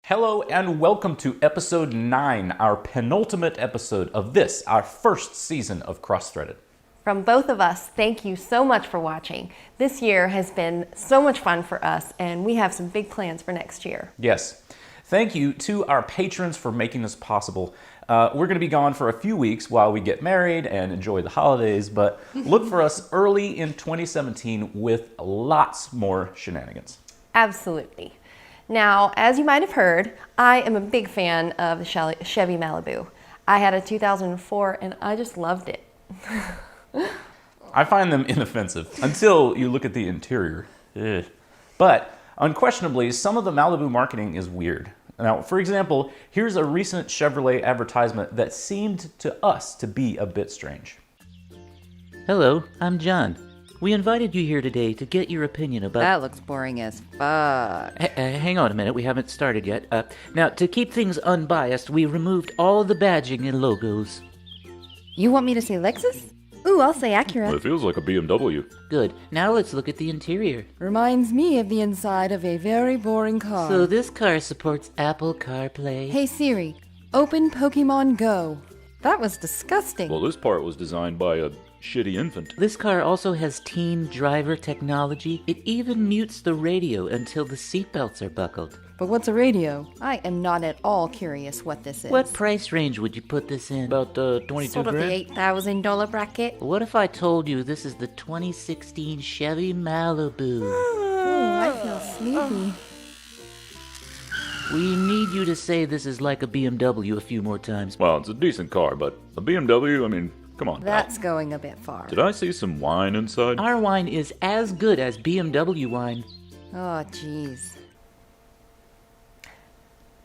Hello and welcome to episode 9, our penultimate episode of this, our first season of Crossthreaded. From both of us, thank you so much for watching. This year has been so much fun for us, and we have some big plans for next year. Yes. Thank you to our patrons for making this possible. We're going to be gone for a few weeks while we get married and enjoy the holidays, but look for us early in 2017 with lots more shenanigans. Absolutely. Now, as you might have heard, I am a big fan of the Chevy Malibu. I had a 2004 and I just loved it. I find them inoffensive until you look at the interior. Ugh. But unquestionably, some of the Malibu marketing is weird. Now, for example, here's a recent Chevrolet advertisement that seemed to us to be a bit strange. Hello, I'm John. We invited you here today to get your opinion about... That looks boring as fuck. Hang on a minute, we haven't started yet. Now, to keep things unbiased, we removed all the badging and logos. You want me to say Lexus? Ooh, I'll say Acura. Well, it feels like a BMW. Good. Now let's look at the interior. Reminds me of the inside of a very boring car. So this car supports Apple CarPlay. Hey Siri, open Pokemon Go. That was disgusting. Well, this part was designed by a shitty infant. This car also has teen driver technology. It even mutes the radio until the seatbelts are buckled. But what's a radio? I am not at all curious what this is. What price range would you put this in? About 22 Sort of grand? the $8,000 bracket. What if I told you this is the 2016 Chevy Malibu? Ooh, I feel sleepy. We need you to say this is like a BMW a few more times. Well, it's a decent car, but a BMW, I mean, come on. That's going a bit far. Did I see some wine inside? Our wine is as good as BMW wine. Oh, jeez.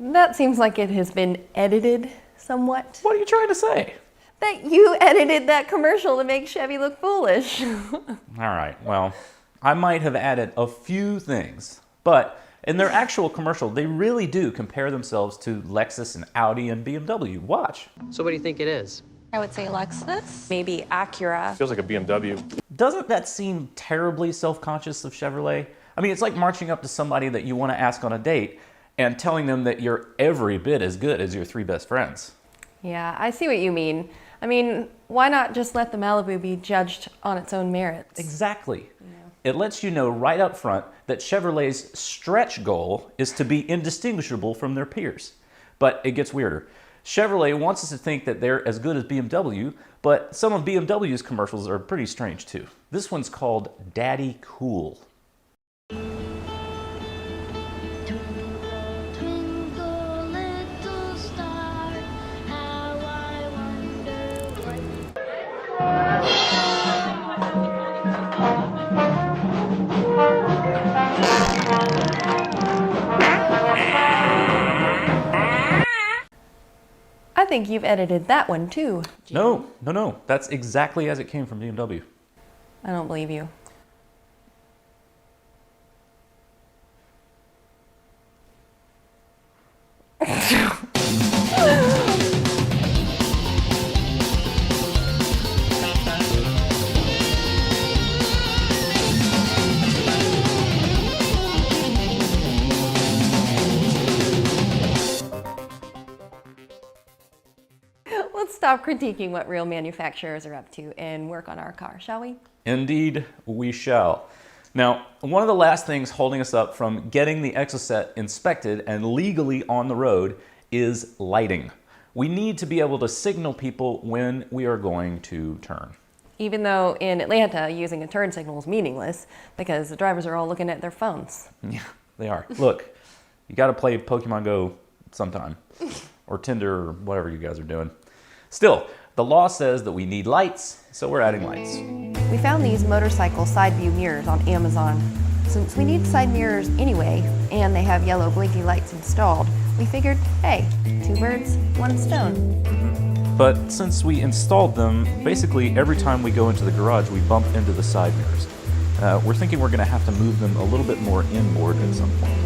That seems like it has been edited somewhat. What are you trying to say? That you edited that commercial to make Chevy look foolish. All right, well, I might have added a few things, but in their actual commercial, they really do compare themselves to Lexus and Audi and BMW. Watch. So what do you think it is? I would say Lexus, maybe Acura. Feels like a BMW. Doesn't that seem terribly self-conscious of Chevrolet? I mean, it's like marching up to somebody that you want to ask on a date and telling them that you're every bit as good as your 3 best friends. Yeah, I see what you mean. I mean, why not just let the Malibu be judged on its own merits? Exactly. It lets you know right up front that Chevrolet's stretch goal is to be indistinguishable from their peers. But it gets weirder. Chevrolet wants us to think that they're as good as BMW, but some of BMW's commercials are pretty strange too. This one's called Daddy Cool. I think you've edited that one too. No. That's exactly as it came from BMW. I don't believe you. Let's stop critiquing what real manufacturers are up to and work on our car, shall we? Indeed, we shall. Now, one of the last things holding us up from getting the Exocet inspected and legally on the road is lighting. We need to be able to signal people when we are going to turn. Even though in Atlanta, using a turn signal is meaningless because the drivers are all looking at their phones. Yeah, they are. Look, you got to play Pokemon Go sometime, or Tinder, or whatever you guys are doing. Still, the law says that we need lights, so we're adding lights. We found these motorcycle side view mirrors on Amazon. Since we need side mirrors anyway, and they have yellow blinky lights installed, we figured, hey, 2 birds, 1 stone. But since we installed them, basically every time we go into the garage, we bump into the side mirrors. We're thinking we're going to have to move them a little bit more inboard at some point.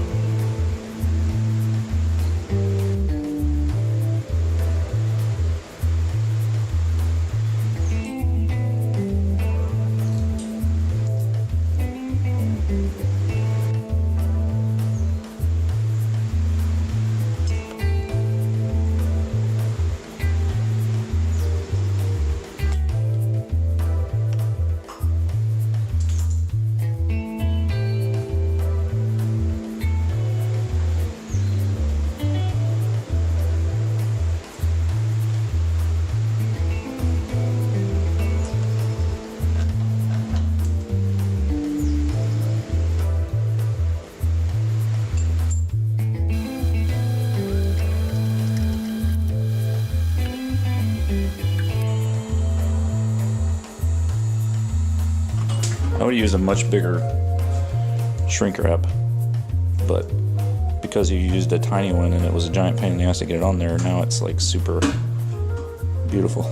have used a much bigger shrink wrap, but because you used a tiny one and it was a giant pain in the ass to get it on there, now it's like super beautiful.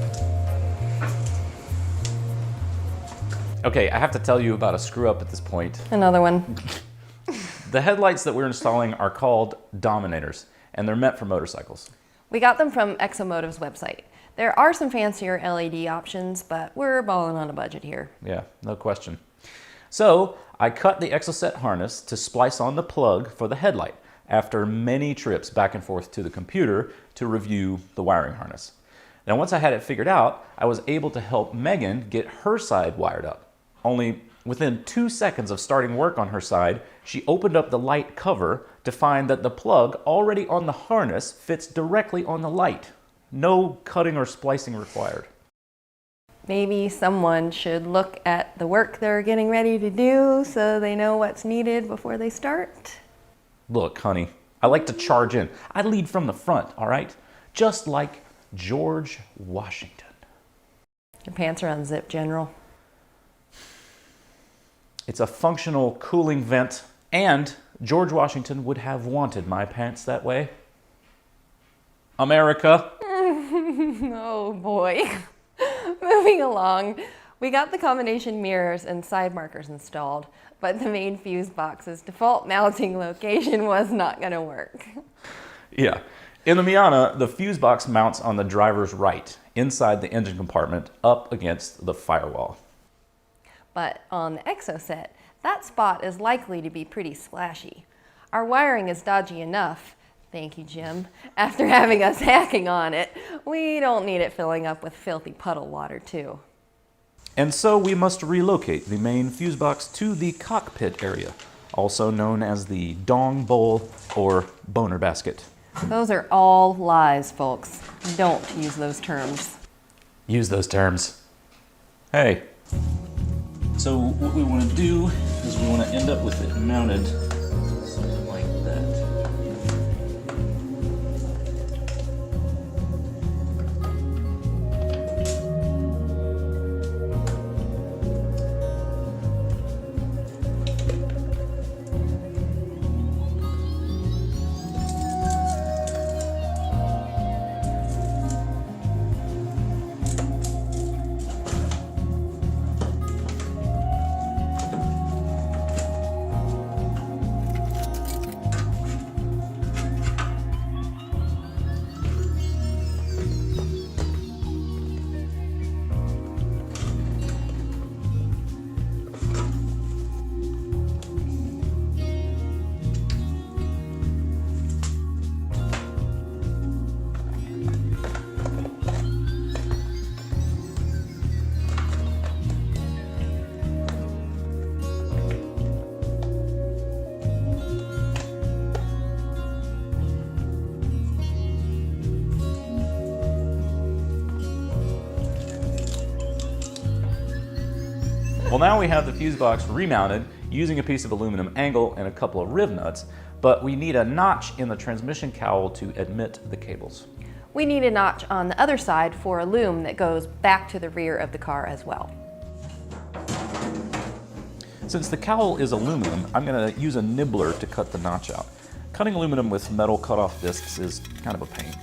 Okay, I have to tell you about a screw up at this point. Another one. The headlights that we're installing are called Dominators, and they're meant for motorcycles. We got them from Exomotive's website. There are some fancier LED options, but we're balling on a budget here. Yeah, no question. So I cut the Exocet harness to splice on the plug for the headlight after many trips back and forth to the computer to review the wiring harness. Now, once I had it figured out, I was able to help Megan get her side wired up. Only within 2 seconds of starting work on her side, she opened up the light cover to find that the plug already on the harness fits directly on the light. No cutting or splicing required. Maybe someone should look at the work they're getting ready to do so they know what's needed before they start. Look, honey, I like to charge in. I lead from the front, all right? Just like George Washington. Your pants are unzipped, General. It's a functional cooling vent, and George Washington would have wanted my pants that way. America. Oh boy. Moving along, we got the combination mirrors and side markers installed, but the main fuse box's default mounting location was not going to work. Yeah. In the Miata, the fuse box mounts on the driver's right, inside the engine compartment, up against the firewall. But on the Exocet, that spot is likely to be pretty splashy. Our wiring is dodgy enough, thank you, Jim. After having us hacking on it, we don't need it filling up with filthy puddle water, too. And so we must relocate the main fuse box to the cockpit area, also known as the dong bowl or boner basket. Those are all lies, folks. Don't use those terms. Use those terms. Hey. So what we want to do is we want to end up with it mounted something like that. Well, now we have the fuse box remounted using a piece of aluminum angle and a couple of riv nuts, but we need a notch in the transmission cowl to admit the cables. We need a notch on the other side for a loom that goes back to the rear of the car as well. Since the cowl is aluminum, I'm going to use a nibbler to cut the notch out. Cutting aluminum with metal cutoff discs is kind of a pain.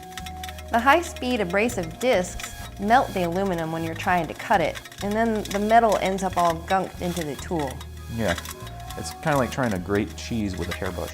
The high-speed abrasive discs melt the aluminum when you're trying to cut it, and then the metal ends up all gunked into the tool. Yeah, it's kind of like trying to grate cheese with a hairbrush.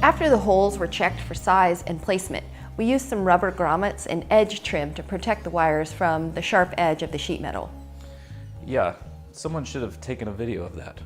After the holes were checked for size and placement, we used some rubber grommets and edge trim to protect the wires from the sharp edge of the sheet metal. Yeah, someone should have taken a video of that.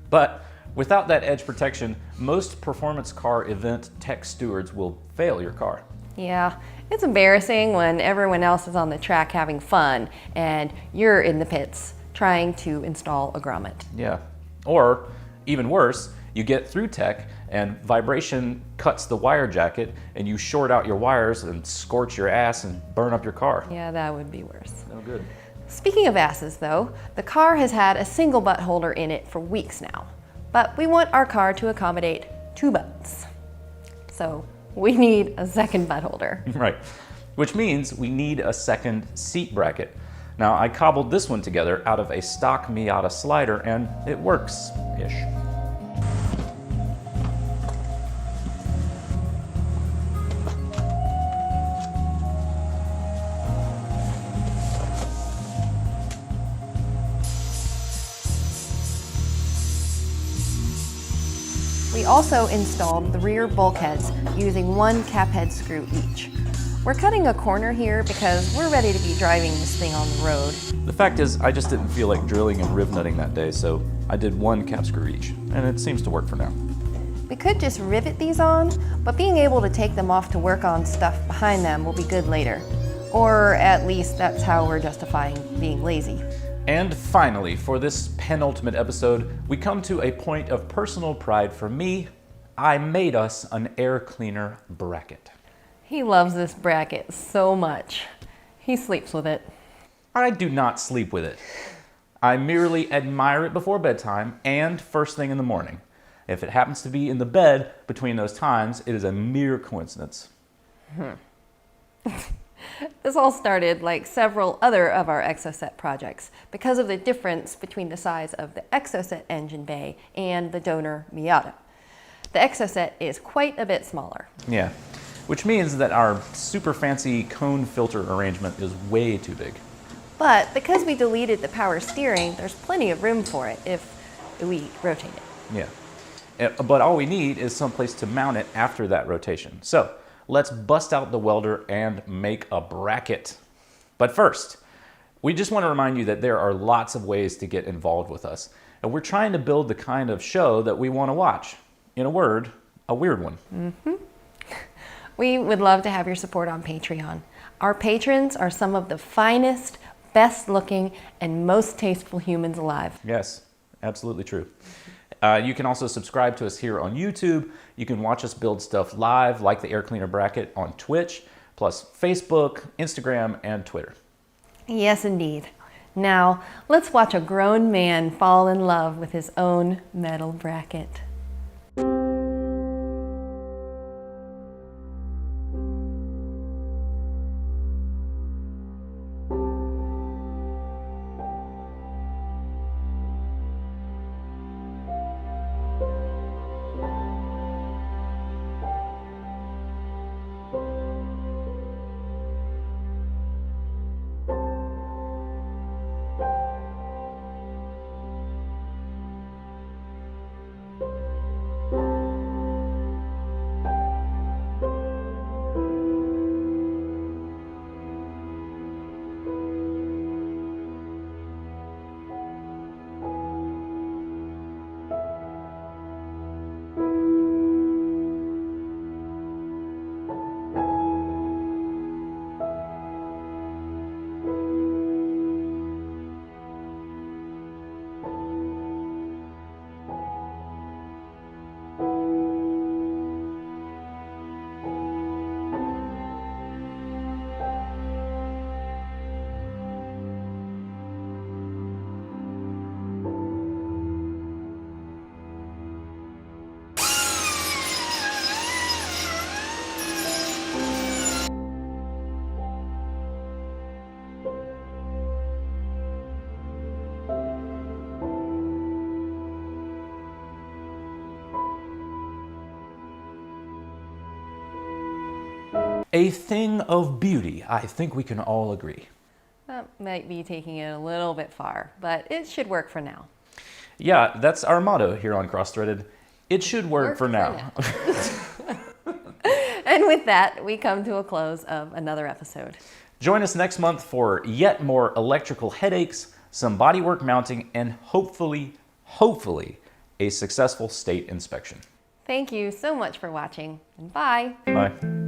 But without that edge protection, most performance car event tech stewards will fail your car. Yeah, it's embarrassing when everyone else is on the track having fun and you're in the pits trying to install a grommet. Yeah. Or, even worse, you get through tech and vibration cuts the wire jacket and you short out your wires and scorch your ass and burn up your car. Yeah, that would be worse. No good. Speaking of asses though, the car has had a single butt holder in it for weeks now. But we want our car to accommodate 2 butts. So we need a second butt holder. Right. Which means we need a second seat bracket. Now, I cobbled this one together out of a stock Miata slider, and it works-ish. We also installed the rear bulkheads using 1 cap head screw each. We're cutting a corner here because we're ready to be driving this thing on the road. The fact is, I just didn't feel like drilling and riv nutting that day, so I did 1 cap screw each, and it seems to work for now. We could just rivet these on, but being able to take them off to work on stuff behind them will be good later. Or at least that's how we're justifying being lazy. And finally, for this penultimate episode, we come to a point of personal pride for me. I made us an air cleaner bracket. He loves this bracket so much. He sleeps with it. I do not sleep with it. I merely admire it before bedtime and first thing in the morning. If it happens to be in the bed between those times, it is a mere coincidence. This all started like several other of our Exocet projects because of the difference between the size of the Exocet engine bay and the donor Miata. The Exocet is quite a bit smaller. Yeah, which means that our super fancy cone filter arrangement is way too big. But because we deleted the power steering, there's plenty of room for it if we rotate it. Yeah, but all we need is someplace to mount it after that rotation. So let's bust out the welder and make a bracket. But first, we just want to remind you that there are lots of ways to get involved with us. And we're trying to build the kind of show that we want to watch. In a word, a weird one. We would love to have your support on Patreon. Our patrons are some of the finest, best looking, and most tasteful humans alive. Yes, absolutely true. You can also subscribe to us here on YouTube. You can watch us build stuff live, like the air cleaner bracket, on Twitch, plus Facebook, Instagram, and Twitter. Yes, indeed. Now, let's watch a grown man fall in love with his own metal bracket. A thing of beauty, I think we can all agree. That might be taking it a little bit far, but it should work for now. Yeah, that's our motto here on Crossthreaded. It should work for now. And with that, we come to a close of another episode. Join us next month for yet more electrical headaches, some bodywork mounting, and hopefully, a successful state inspection. Thank you so much for watching, and bye. Bye.